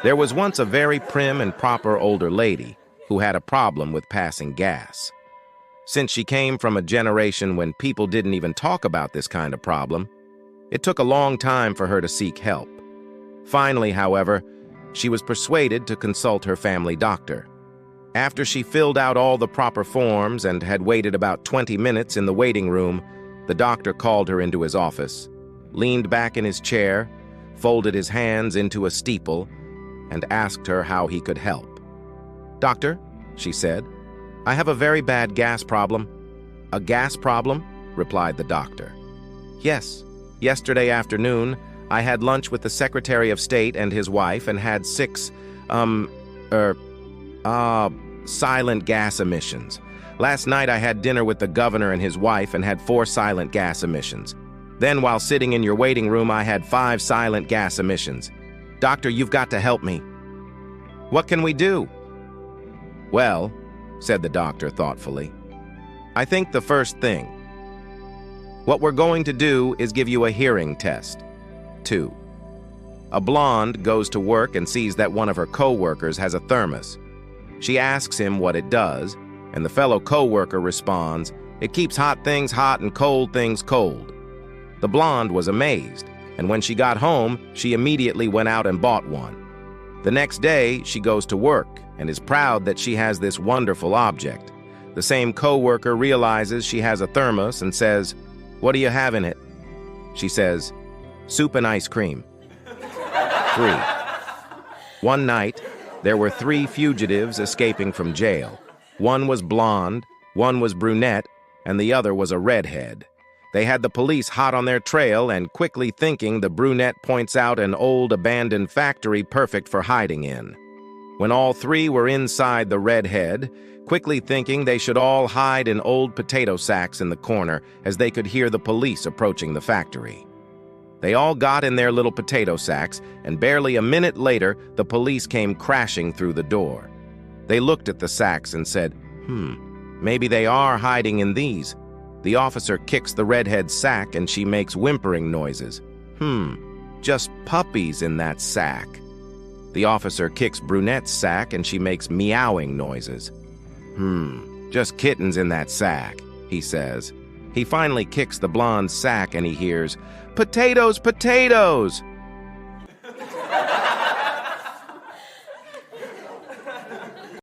There was once a very prim and proper older lady who had a problem with passing gas. Since she came from a generation when people didn't even talk about this kind of problem, it took a long time for her to seek help. Finally, however, she was persuaded to consult her family doctor. After she filled out all the proper forms and had waited about 20 minutes in the waiting room, the doctor called her into his office, leaned back in his chair, folded his hands into a steeple, and asked her how he could help. "Doctor," she said, "I have a very bad gas problem." "A gas problem?" replied the doctor. "Yes. Yesterday afternoon, I had lunch with the Secretary of State and his wife and had 6, silent gas emissions. Last night I had dinner with the governor and his wife and had 4 silent gas emissions. Then while sitting in your waiting room, I had 5 silent gas emissions. Doctor, you've got to help me." "What can we do?" "Well," said the doctor thoughtfully, "I think the first thing. What we're going to do is give you a hearing test. 2. A blonde goes to work and sees that one of her co-workers has a thermos. She asks him what it does, and the fellow co-worker responds, "It keeps hot things hot and cold things cold." The blonde was amazed, and when she got home, she immediately went out and bought one. The next day, she goes to work and is proud that she has this wonderful object. The same co-worker realizes she has a thermos and says, "What do you have in it?" She says, "Soup and ice cream." 3. One night, there were 3 fugitives escaping from jail. One was blonde, one was brunette, and the other was a redhead. They had the police hot on their trail, and quickly thinking, the brunette points out an old abandoned factory perfect for hiding in. When all 3 were inside the redhead, quickly thinking they should all hide in old potato sacks in the corner, as they could hear the police approaching the factory. They all got in their little potato sacks, and barely a minute later, the police came crashing through the door. They looked at the sacks and said, maybe they are hiding in these." The officer kicks the redhead's sack and she makes whimpering noises. Just puppies in that sack." The officer kicks brunette's sack and she makes meowing noises. Just kittens in that sack," he says. He finally kicks the blonde's sack and he hears, "Potatoes, potatoes!"